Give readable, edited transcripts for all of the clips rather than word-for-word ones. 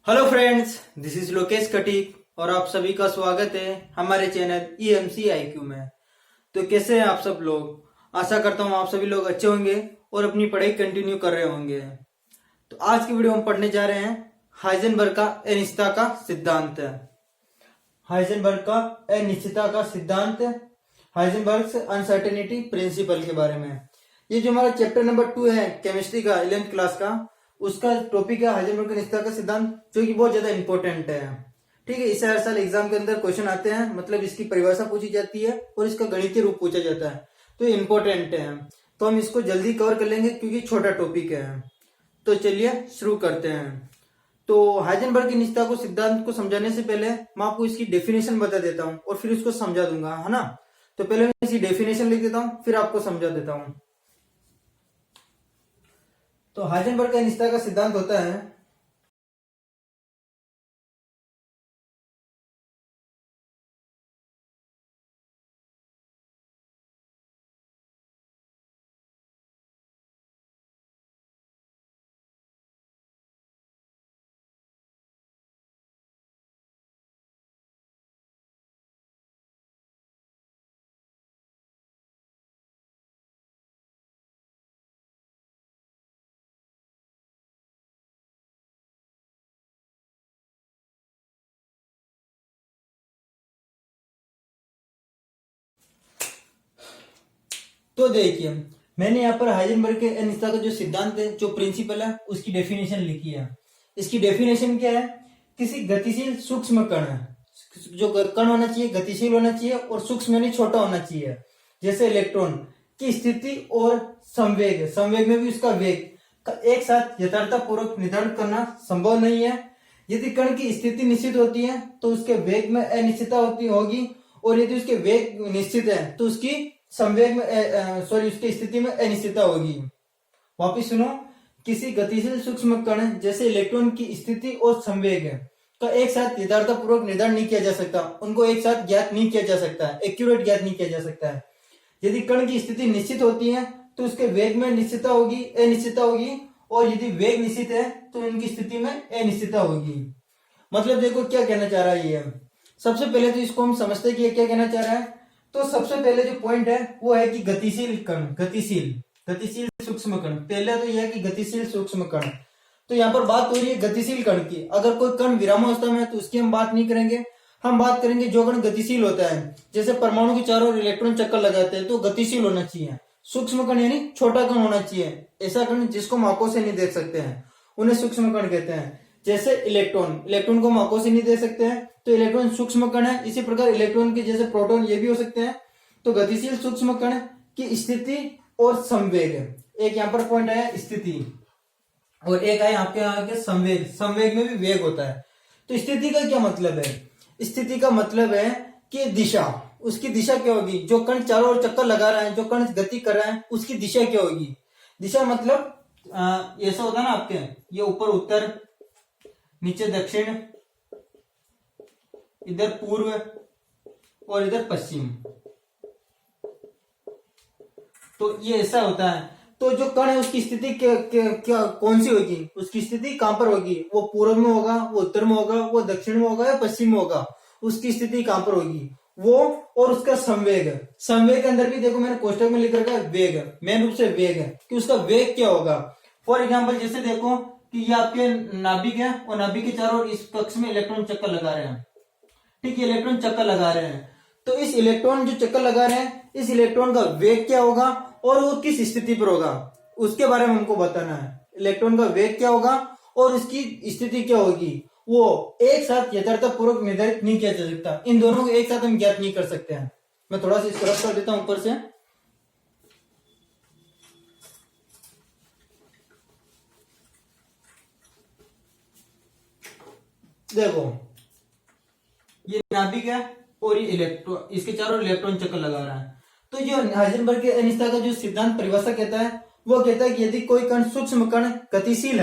Hello friends, this is Lokesh Katik और आप सभी का स्वागत है हमारे चैनल EMC IQ में। तो कैसे हैं आप सब लोग। आशा करता हूं आप सभी लोग अच्छे होंगे और अपनी पढ़ाई कंटिन्यू कर रहे होंगे। तो आज की वीडियो हम पढ़ने जा रहे हैं हाइजेनबर्ग का अनिश्चितता का सिद्धांत। हाइजेनबर्ग का अनिश्चितता का सिद्धांत, हाइजेनबर्ग अनसर्टेनिटी प्रिंसिपल के बारे में। ये जो हमारा चैप्टर नंबर 2 है केमिस्ट्री का 11th क्लास का, उसका टॉपिक है हाइजेनबर्ग का अनिश्चितता का सिद्धांत, जो कि बहुत ज्यादा इंपॉर्टेंट है। ठीक है, इसे हर साल एग्जाम के अंदर क्वेश्चन आते हैं, मतलब इसकी परिभाषा पूछी जाती है और इसका गणितीय रूप पूछा जाता है, तो ये इंपॉर्टेंट है। तो हम इसको जल्दी कवर कर लेंगे क्योंकि छोटा टॉपिक है। तो चलिए शुरू करते हैं। तो हाइजेनबर्ग की अनिश्चितता को सिद्धांत को समझाने से पहले मैं आपको इसकी डेफिनेशन बता देता हूँ और फिर इसको समझा दूंगा, है ना। तो पहले मैं इसकी डेफिनेशन लिख देता हूँ, फिर आपको समझा देता हूँ। तो हाइजेनबर्ग का अनिश्चितता का सिद्धांत होता है तो देखिए, मैंने यहाँ पर हाइजेनबर्ग के अनिश्चितता का जो सिद्धांत है, जो प्रिंसिपल है, उसकी डेफिनेशन लिखी है। इसकी डेफिनेशन क्या है? किसी गतिशील सूक्ष्म कण है, जो कण होना चाहिए गतिशील होना चाहिए और सूक्ष्म यानी छोटा होना चाहिए, जैसे इलेक्ट्रॉन की स्थिति और संवेग, संवेग में भी उसका वेग का एक साथ यथार्थपूर्वक निर्धारण करना संभव नहीं है। यदि कण की स्थिति निश्चित होती है तो उसके वेग में अनिश्चितता होगी, और यदि उसके वेग निश्चित है तो उसकी संवेग में उसकी स्थिति में अनिश्चितता होगी। वापिस सुनो, किसी गतिशील सूक्ष्म कण जैसे इलेक्ट्रॉन की स्थिति और संवेग का एक साथ यथार्थपूर्वक निर्धारण नहीं किया जा सकता, उनको एक साथ ज्ञात नहीं किया जा सकता, एक्यूरेट ज्ञात नहीं किया जा सकता है। यदि कण की स्थिति निश्चित होती है तो उसके वेग में निश्चितता होगी, अनिश्चितता होगी, और यदि वेग निश्चित है तो उनकी स्थिति में अनिश्चितता होगी। मतलब देखो क्या कहना चाह रहा है ये। सबसे पहले तो इसको हम समझते हैं कि ये क्या कहना चाह रहा है। तो सबसे पहले जो पॉइंट है वो है कि गतिशील कण, गतिशील सूक्ष्म कण। पहले तो यह है कि गतिशील सूक्ष्म कण। तो यहाँ पर बात हो रही है गतिशील कण की। अगर कोई कण विरामावस्था में है तो उसकी हम बात नहीं करेंगे, हम बात करेंगे जो कण गतिशील होता है। जैसे परमाणु के चारों ओर इलेक्ट्रॉन चक्कर लगाते हैं तो गतिशील होना चाहिए। सूक्ष्म कण यानी छोटा कण होना चाहिए, ऐसा कण जिसको हम आंखों से नहीं देख सकते हैं, उन्हें सूक्ष्म कण कहते हैं। जैसे इलेक्ट्रॉन को हम आंखों से नहीं देख सकते हैं तो इलेक्ट्रॉन सूक्ष्म कण है। इसी प्रकार इलेक्ट्रॉन के जैसे प्रोटॉन ये भी हो सकते हैं। तो गतिशील सूक्ष्म कण की स्थिति और संवेग, एक यहाँ पर पॉइंट आया स्थिति, और एक आया आपके यहाँ के संवेग। संवेग में भी वेग होता है। तो स्थिति का क्या मतलब है? स्थिति का मतलब है कि दिशा, उसकी दिशा क्या होगी? जो कण चारों ओर चक्कर लगा रहा है, जो कण गति कर रहा है, उसकी दिशा क्या होगी? दिशा मतलब ऐसा होता है ना आपके, ये ऊपर उत्तर, नीचे दक्षिण, इधर पूर्व और इधर पश्चिम। तो ये ऐसा होता है। तो जो कण है उसकी स्थिति क्या कौन सी होगी? उसकी स्थिति कहां पर होगी? वो पूर्व में होगा, वो उत्तर में होगा, वो दक्षिण में होगा या पश्चिम में होगा? उसकी स्थिति कहां पर होगी वो, और उसका संवेग। संवेग के अंदर भी देखो मैंने कोष्टक में लिख रखा है वेग, मेन रूप से वेग है कि उसका वेग क्या होगा। फॉर एग्जाम्पल जैसे देखो कि ये आपके नाभिक है और नाभिक के चारों ओर इस कक्ष में इलेक्ट्रॉन चक्कर लगा रहे हैं। ठीक है, इलेक्ट्रॉन चक्कर लगा रहे हैं। तो इस इलेक्ट्रॉन जो चक्कर लगा रहे हैं, इस इलेक्ट्रॉन का वेग क्या होगा और वो किस स्थिति पर होगा, उसके बारे में हमको बताना है। इलेक्ट्रॉन का वेग क्या होगा और उसकी स्थिति क्या होगी, वो एक साथ यथार्थपूर्वक निर्धारित नहीं किया जा सकता। इन दोनों को एक साथ हम ज्ञात नहीं कर सकते हैं। मैं थोड़ा सा इसको रफ कर देता हूं ऊपर से। देखो ये नाभिक है और ये इलेक्ट्रॉन, इसके चारों इलेक्ट्रॉन चक्कर लगा रहा है। तो जो हाइजेनबर्ग के अनिश्चितता का जो सिद्धांत परिभाषा कहता है, वो कहता है कि यदि कोई कण सूक्ष्म कण गतिशील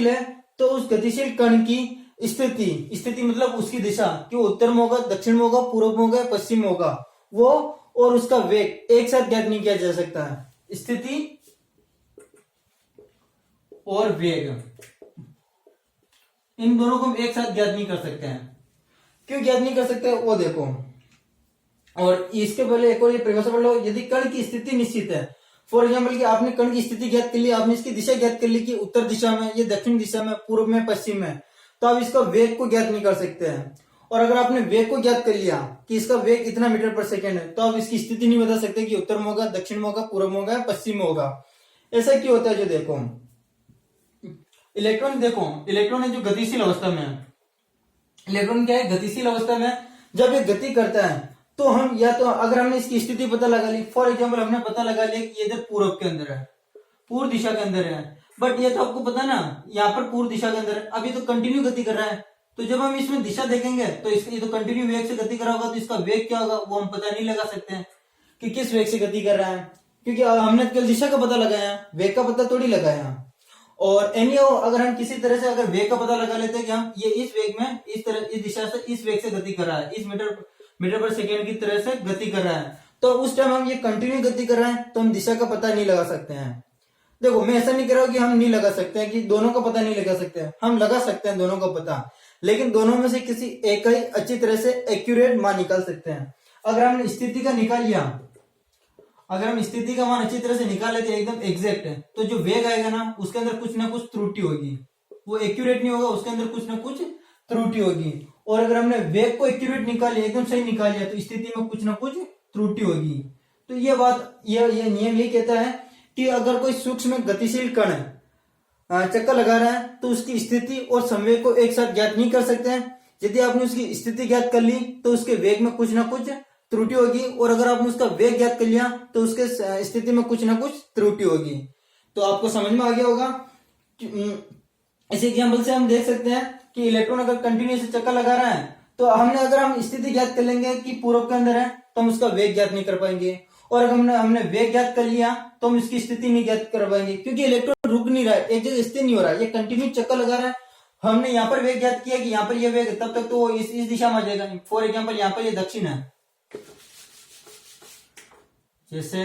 है तो उस गतिशील कण की स्थिति मतलब उसकी दिशा, कि उत्तर में होगा, दक्षिण में होगा, पूर्व में होगा, पश्चिम में होगा, वो और उसका वेग एक साथ ज्ञात नहीं किया जा सकता है। स्थिति और वेग इन दोनों को हम एक साथ ज्ञात नहीं कर सकते हैं। क्यों ज्ञात नहीं कर सकते वो देखो। और इसके पहले एक और ये परिभाषा पढ़ लो, यदि कण की स्थिति निश्चित है, फॉर एग्जाम्पल कि आपने कण की स्थिति ज्ञात कर ली, आपने इसकी दिशा ज्ञात कर ली कि उत्तर दिशा में, ये दक्षिण दिशा में, पूर्व में, पश्चिम में, तो आप इसका वेग को ज्ञात नहीं कर सकते हैं। और अगर आपने वेग को ज्ञात कर लिया कि इसका वेग इतना मीटर पर सेकेंड है, तो आप इसकी स्थिति नहीं बता सकते कि उत्तर में होगा, दक्षिण में होगा, पूर्व में होगा, पश्चिम में होगा। ऐसा क्यों होता है? जो देखो इलेक्ट्रॉन, देखो इलेक्ट्रॉन है जो गतिशील अवस्था में है। इलेक्ट्रॉन क्या है? गतिशील अवस्था में। जब ये गति करता है तो हम या तो अगर हमने इसकी स्थिति पता लगा ली, फॉर एग्जाम्पल हमने पता लगा लिया कि ये इधर पूर्व के अंदर है, पूर्व दिशा के अंदर है, बट ये तो आपको पता ना यहाँ पर पूर्व दिशा के अंदर है, अभी तो कंटिन्यू गति कर रहा है। तो जब हम इसमें दिशा देखेंगे तो ये तो कंटिन्यू वेग से गति कर रहा होगा, तो इसका वेग क्या होगा वो हम पता नहीं लगा सकते हैं कि किस वेग से गति कर रहा है, क्योंकि हमने केवल दिशा का पता लगाया, वेग का पता थोड़ी लगाया। और एनी अगर हम किसी तरह से अगर वेग का पता लगा लेते हैं कि हम ये इस वेग में, इस तरह, इस दिशा से इस वेग से गति कर रहा है, इस मीटर पर सेकेंड की तरह से गति कर रहा है, तो उस टाइम हम ये कंटिन्यू गति कर रहे हैं, तो हम दिशा का पता नहीं लगा सकते हैं। देखो मैं ऐसा नहीं कह रहा हूं कि हम नहीं लगा सकते हैं, कि दोनों का पता नहीं लगा सकते हैं, हम लगा सकते हैं दोनों का पता, लेकिन दोनों में से किसी एक का ही अच्छी तरह से एक्यूरेट मान निकाल सकते हैं। अगर हमने स्थिति का निकाल लिया, अगर हम स्थिति का मान अच्छी तरह से निकाल लेते हैं एकदम एग्जैक्ट है, तो जो वेग आएगा ना उसके अंदर कुछ ना कुछ त्रुटि होगी, वो एक्यूरेट नहीं होगा, उसके अंदर कुछ ना कुछ त्रुटि होगी। और अगर हमने वेग को एक्यूरेट निकाल लिया, एकदम सही निकाल लिया, तो स्थिति में कुछ ना कुछ त्रुटि होगी। तो ये बात, ये नियम ये कहता है कि अगर कोई सूक्ष्म गतिशील कण चक्कर लगा रहा है तो उसकी स्थिति और संवेग को एक साथ ज्ञात नहीं कर सकते हैं। यदि आपने उसकी स्थिति ज्ञात कर ली तो उसके वेग में कुछ ना कुछ त्रुटि होगी, और अगर आपने उसका वेग ज्ञात कर लिया तो उसके स्थिति में कुछ ना कुछ त्रुटि होगी। तो आपको समझ में आ गया होगा। इस एग्जाम्पल से हम देख सकते हैं कि इलेक्ट्रॉन अगर कंटिन्यूस चक्कर लगा रहा है, तो अगर हम स्थिति ज्ञात कर लेंगे कि पूर्व के अंदर है, तो हम उसका वेग ज्ञात नहीं कर पाएंगे, और अगर हमने वेग ज्ञात कर लिया तो हम इसकी स्थिति नहीं ज्ञात कर पाएंगे, क्योंकि इलेक्ट्रॉन रुक नहीं रहा है, एक जगह स्थिर नहीं हो रहा है, ये कंटिन्यू चक्कर लगा रहा है। हमने यहाँ पर वेग ज्ञात किया कि यहाँ पर ये वेग है, तब तक तो इस दिशा में आ जाएगा। फॉर एग्जाम्पल यहाँ पर ये दक्षिण है, जैसे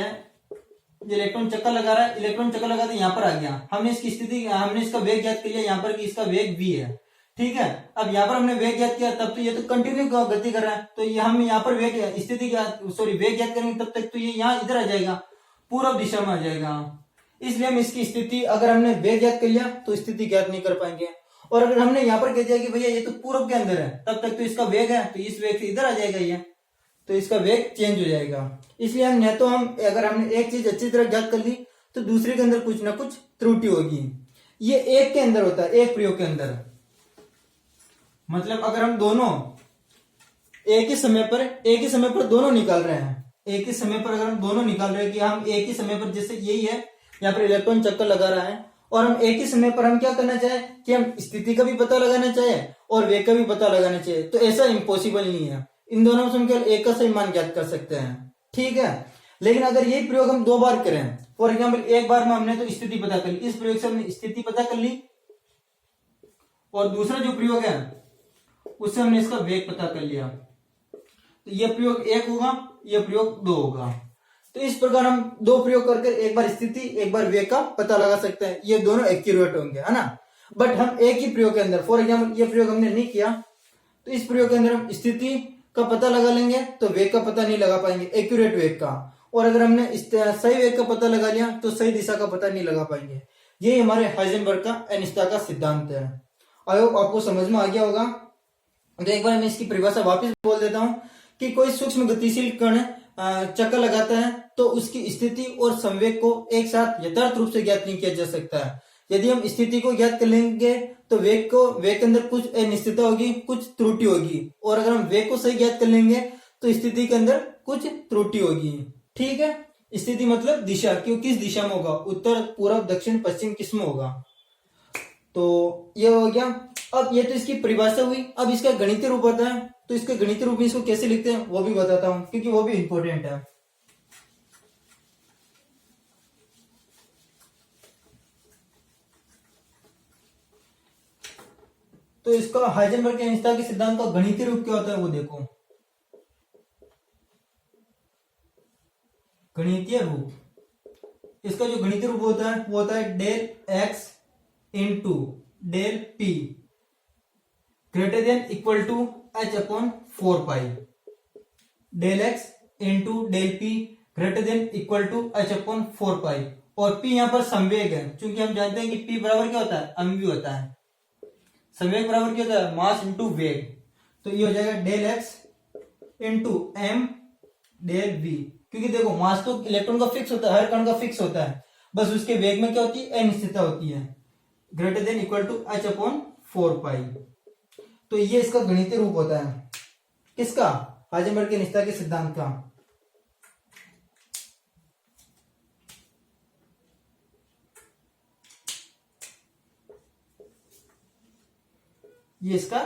इलेक्ट्रॉन चक्कर लगा रहा है, इलेक्ट्रॉन चक्कर लगा तो यहाँ पर आ गया, हमने इसकी स्थिति, हमने इसका वेग ज्ञात कर लिया यहाँ पर कि इसका वेग v है, ठीक है। अब यहाँ पर हमने वेग ज्ञात किया, तब तो ये तो कंटिन्यू गति कर रहा है, तो ये हम यहाँ पर वेग स्थिति वेग ज्ञात करेंगे, तब तक तो ये यहाँ इधर आ जाएगा, पूर्व दिशा में आ जाएगा। इसलिए हम इसकी स्थिति, अगर हमने वेग ज्ञात कर लिया तो स्थिति ज्ञात नहीं कर पाएंगे। और अगर हमने यहाँ पर कह दिया कि भैया ये तो पूर्व के अंदर है, तब तक तो इसका वेग है, तो इस वेग से इधर आ जाएगा ये, तो इसका वेग चेंज हो जाएगा। इसलिए हम न तो अगर हमने एक चीज अच्छी तरह ज्ञात कर ली तो दूसरे के अंदर कुछ ना कुछ त्रुटि होगी। ये एक के अंदर होता है, एक प्रयोग के अंदर। मतलब अगर हम दोनों एक ही समय पर दोनों निकाल रहे हैं, एक ही समय पर अगर हम दोनों निकाल रहे हैं कि हम एक ही समय पर, जैसे यही है यहाँ पर इलेक्ट्रॉन चक्कर लगा रहा है, और हम एक ही समय पर हम क्या करना चाहें कि हम स्थिति का भी पता लगाना चाहे और वेग का भी पता लगाना चाहिए, तो ऐसा इम्पॉसिबल नहीं है। इन दोनों में से हम केवल एक का सही मान ज्ञात कर सकते हैं, ठीक है। लेकिन अगर यही प्रयोग हम दो बार करें, फॉर एग्जाम्पल एक बार में हमने तो स्थिति पता कर ली, इस प्रयोग से हमने स्थिति पता कर ली, और दूसरा जो प्रयोग है उससे हमने इसका वेग पता कर लिया, तो यह प्रयोग एक होगा, यह प्रयोग दो होगा। तो इस प्रकार हम दो प्रयोग करके एक बार स्थिति एक बार वेग का पता लगा सकते हैं, ये दोनों एक्यूरेट होंगे, है ना। बट हम एक ही प्रयोग के अंदर, फॉर एग्जाम्पल ये प्रयोग हमने नहीं किया, तो इस प्रयोग के अंदर हम स्थिति का पता लगा लेंगे तो वेग का पता नहीं लगा पाएंगे, एक्यूरेट वेग का। और अगर हमने सही वेग का पता लगा लिया तो सही दिशा का पता नहीं लगा पाएंगे। ये हमारे हाइजेनबर्ग का अनिश्चितता का सिद्धांत है। आई होप आपको समझ में आ गया होगा। तो एक बार मैं इसकी परिभाषा वापस बोल देता हूं कि कोई सूक्ष्म गतिशील कण चक्कर लगाता है तो उसकी स्थिति और संवेग को एक साथ यथार्थ रूप से ज्ञात नहीं किया जा सकता है। यदि हम स्थिति को ज्ञात कर लेंगे तो वेग के अंदर कुछ अनिश्चितता होगी, कुछ त्रुटि होगी, और अगर हम वेग को सही ज्ञात कर लेंगे तो स्थिति के अंदर कुछ त्रुटि होगी, ठीक है। स्थिति मतलब दिशा, क्यों किस दिशा में होगा, उत्तर पूर्व दक्षिण पश्चिम किस में होगा। तो ये हो गया। अब ये तो इसकी परिभाषा हुई। अब इसका गणितीय रूप होता है, तो इसके गणितीय रूप में इसको कैसे लिखते हैं वो भी बताता हूं, क्योंकि वो भी इंपॉर्टेंट है। तो इसका हाइजेनबर्ग के अनिश्चितता के सिद्धांत का गणितीय रूप क्या होता है वो देखो। गणितीय रूप, इसका जो गणितीय रूप होता है वो होता है del x into del p greater than equal to h upon 4 pi, del x into del p greater than equal to h upon 4 pi, और p यहाँ पर संवेग है, क्योंकि हम जानते हैं कि p बराबर क्या होता है, mv होता है। संवेग बराबर क्या होता है, मास इंटू वेग, तो ये हो जाएगा del x into m del v, क्योंकि देखो मास तो इलेक्ट्रॉन का फिक्स होता है, हर कण का फिक्स होता है, बस उसके वेग में क्या होती है, अनिश्चितता होती है, greater than equal to h upon 4 pi. तो ये इसका गणितीय रूप होता है, किसका, हाइजेनबर्ग के अनिश्चितता के सिद्धांत का। ये इसका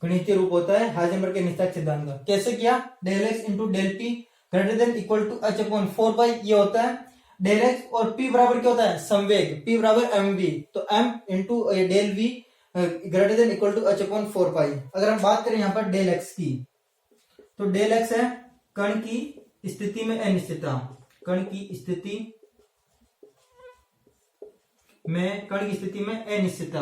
गणितीय रूप होता है हाइजेनबर्ग के अनिश्चितता के सिद्धांत का। कैसे किया, del x into del p greater than equal to h upon 4 pi, ये होता है डेल एक्स, और p बराबर क्या होता है, संवेग, p बराबर एम वी, तो m into del v greater than equal to h upon 4 pi. अगर हम बात करें यहाँ पर डेल एक्स की, तो डेल एक्स है कण की स्थिति में अनिश्चितता, कण की स्थिति में अनिश्चितता।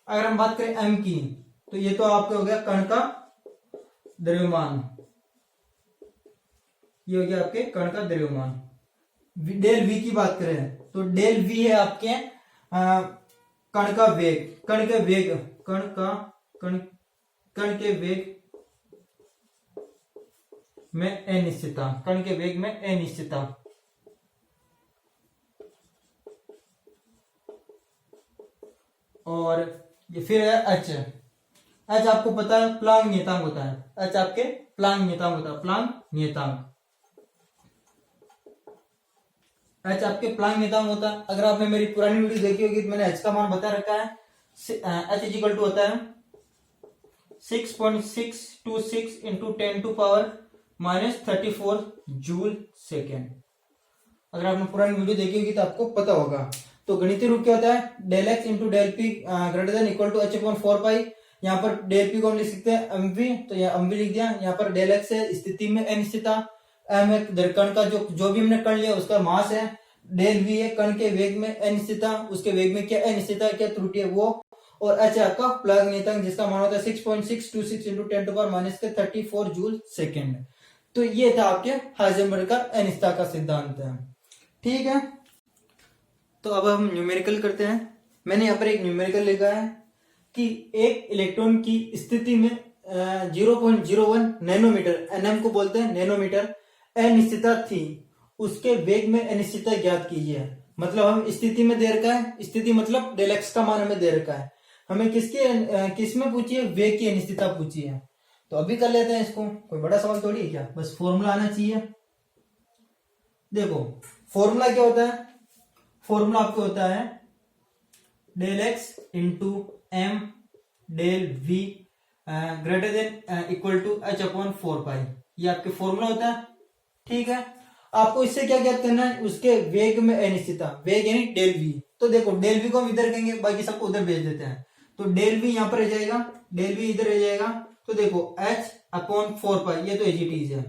अगर हम बात करें m की, तो ये तो आपका हो गया कण का द्रव्यमान, ये हो गया आपके कण का द्रव्यमान। डेल v की बात करें तो डेल v है आपके कण का वेग, कण के वेग में अनिश्चितता, कण के वेग में अनिश्चितता। और ये फिर है एच, एच आपको पता है प्लांक नियतांक होता है, एच आपके प्लांक नियतांक होता है, प्लांक नियतांक, एच आपके प्लांक नियतांक होता है। अगर आपने मेरी पुरानी वीडियो देखी होगी तो मैंने एच का मान बता रखा है, एच इज इक्वल टू होता है 6.626 into 10 to power minus 34 joule second. अगर आपने पुरानी वीडियो देखी होगी तो आपको पता होगा। तो गणितीय रूप क्या होता है, del x into del p greater than equal to h upon 4 pi. यहाँ पर डेल पी को हम लिख सकते हैं एमवी, तो यहाँ एमवी लिख दिया। यहाँ पर डेल एक्स है स्थिति में अनिश्चितता, एम है कण का जो भी हमने कण लिया उसका मास है, डेल वी है कण के वेग में अनिश्चितता, उसके वेग में क्या अनिश्चितता क्या त्रुटि है वो, और एच है आपका प्लांक नियतांक जिसका मान होता है 6.626 into 10 to power minus 34 joule second. तो ये था आपके हाइजेनबर्ग का अनिश्चितता का सिद्धांत है। ठीक है, तो अब हम न्यूमेरिकल करते हैं। मैंने यहाँ पर एक न्यूमेरिकल लिखा है कि एक इलेक्ट्रॉन की स्थिति में 0.01 नैनोमीटर, एनएम को बोलते हैं नैनोमीटर, अनिश्चितता थी, उसके वेग में अनिश्चितता ज्ञात कीजिए। मतलब हम स्थिति में दे रखा है, स्थिति मतलब डेल एक्स का मान हमें दे रखा है, हमें किस में पूछी है, वेग की अनिश्चितता पूछी है। तो अभी कर लेते हैं इसको, कोई बड़ा सवाल थोड़ी है क्या, बस फॉर्मूला आना चाहिए। देखो फॉर्मूला क्या होता है, फॉर्मूला आपको होता है del x into m del v greater than equal to h upon 4 pi, ये आपके फॉर्मूला होता है। ठीक है, आपको इससे क्या ज्ञात करना है, उसके वेग में अनिश्चितता, वेग यानी डेल वी। तो देखो डेल वी को हम इधर कहेंगे, बाकी सबको उधर भेज देते हैं। तो डेल वी यहाँ पर रह जाएगा, डेल वी इधर रह जाएगा, तो देखो एच अपॉन 4 पाई, ये तो एजीटीज है।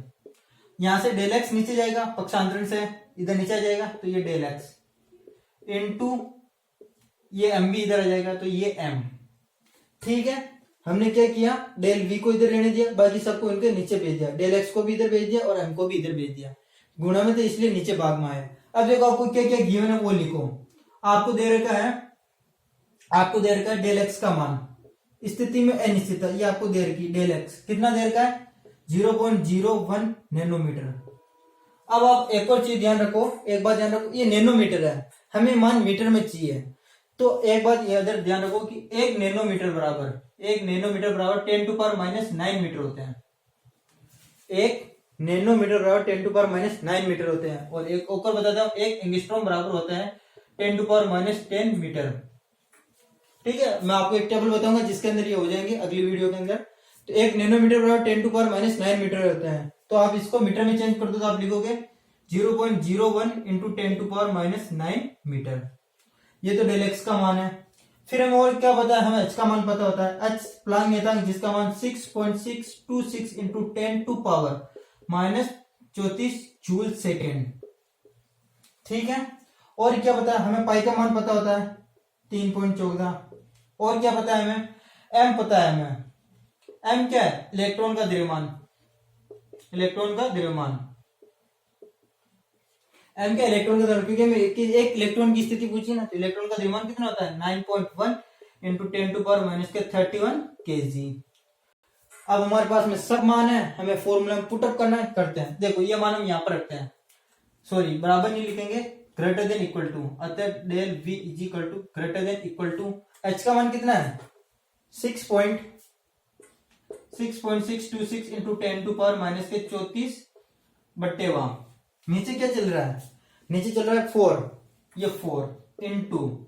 यहां से डेल एक्स नीचे जाएगा, पक्षांतरण से इधर नीचे आ जाएगा, तो ये डेल एक्स इंटू ये एम भी इधर आ जाएगा, तो ये एम। ठीक है, हमने क्या किया, डेल वी को इधर रहने दिया, बाकी सबको इनके नीचे भेज दिया, डेल एक्स को भी इधर भेज दिया और एम को भी इधर भेज दिया। गुणा में तो इसलिए नीचे भाग में आए। अब देखो आपको क्या क्या गिवन है वो लिखो। आपको दे रखा है डेल एक्स का मान, स्थिति में अनिश्चितता, ये आपको दे रखी डेल एक्स कितना दे रखा है, 0.01 नैनोमीटर। अब आप एक और चीज ध्यान रखो, एक बात ध्यान रखो, ये नैनोमीटर है, हमें मान मीटर में चाहिए। तो एक बात ये इधर ध्यान रखो कि 1 नैनोमीटर बराबर 10 टू पावर माइनस 9 मीटर होते हैं। 1 नैनोमीटर बराबर 10 टू पावर माइनस 9 मीटर होते हैं। और एक और बताता हूं, 1 एंगस्ट्रॉम बराबर होता है 10 टू पावर माइनस 10 मीटर। ठीक है, मैं आपको एक टेबल बताऊंगा जिसके अंदर ये हो जाएंगे अगली वीडियो के अंदर। तो 1 नैनोमीटर बराबर 10 टू पावर माइनस 9 मीटर होते हैं। तो आप इसको मीटर में चेंज कर दो तो आप लिखोगे 0.01 into 10 to power minus 9 metre. ये तो डेल एक्स का मान है। फिर हमें और क्या पता है, हमें एच का मान पता होता है, एच प्लांक नियतांक जिसका मान 6.626 into 10 to power minus 34 joule second. ठीक है, और क्या पता है हमें, पाई का मान पता होता है 3.14। और क्या पता है हमें, एम पता है हमें। एम क्या है, इलेक्ट्रॉन का द्रव्यमान। इलेक्ट्रॉन का द्रव्यमान एम क्या, इलेक्ट्रॉन का द्रव्यमान, क्योंकि हमें एक इलेक्ट्रॉन की स्थिति पूछी ना, तो इलेक्ट्रॉन का द्रव्यमान कितना होता है 9.1 इंटू 10⁻⁻³ kg। अब हमारे पास में सब मान है, हमें फॉर्मूला में पुटअप करना है, करते हैं। देखो ये मान हम यहाँ पर रखते हैं, सॉरी बराबर नहीं लिखेंगे, ग्रेटर देन इक्वल टू, अतः del v is equal to greater than equal to, h का मान कितना है 6.626 इंटू 10⁻⁻⁴ बट्टे वहां नीचे क्या चल रहा है, नीचे चल रहा है 4, ये 4 इंटू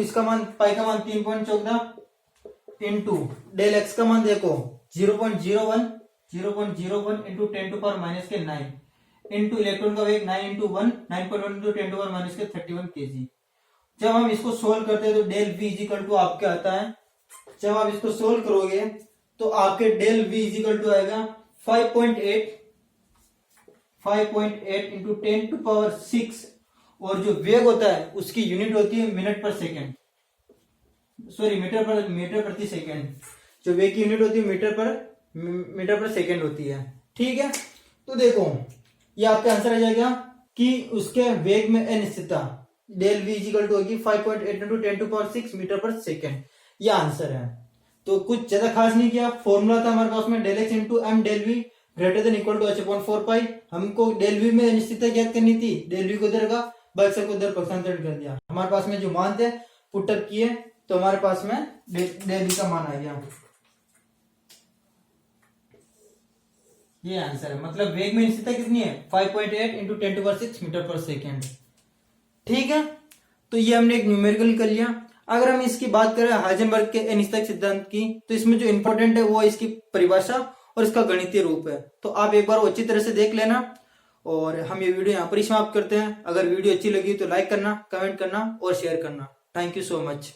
इसका मान, पाई का मान 3.14 इंटू डेल एक्स का मान देखो 0.01 इंटू 10⁻⁹ इंटू इलेक्ट्रॉन का वेग 9 इंटू 1 9.1 इंटू 10⁻⁻31 kg। जब हम इसको सोल्व करते हैं तो डेल v इजिकल टू आपके आता है, जब आप इसको सोल्व करोगे तो आपके डेल v इजिकल टू आएगा 5.8 इंटू 10⁶, और जो वेग होता है उसकी यूनिट होती है मिनट पर सेकेंड, सॉरी मीटर प्रति सेकेंड। जो वेग की यूनिट होती है मीटर पर सेकेंड होती है। ठीक है, तो देखो ये आपका आंसर आ जाएगा कि उसके वेग में अनिश्चितता डेल v इजिकल टू होगी 5.8 इंटू 10⁶ मीटर पर सेकेंड, ये आंसर है। तो कुछ ज्यादा खास नहीं किया, फॉर्मूला था हमारे पास में del x into m del v greater than equal to h/4 pi. हमको डेल वी में अनिश्चितता ज्ञात करनी थी, डेल वी को इधर का बक्सर को इधर पक्षांतरित कर दिया, हमारे पास में जो मान थे पुटअप किए तो हमारे पास में डेल वी का मान आ गया। ये आंसर है, मतलब वेग में अनिश्चितता कितनी है 5.8 इंटू 10⁶ मीटर पर सेकेंड। ठीक है, तो ये हमने एक न्यूमेरिकल कर लिया। अगर हम इसकी बात करें हाइजेनबर्ग के अनिश्चितता सिद्धांत की, तो इसमें जो इंपॉर्टेंट है वो इसकी परिभाषा और इसका गणितीय रूप है। तो आप एक बार वो अच्छी तरह से देख लेना, और हम ये वीडियो यहाँ पर ही समाप्त करते हैं। अगर वीडियो अच्छी लगी तो लाइक करना, कमेंट करना और शेयर करना। Thank you so much.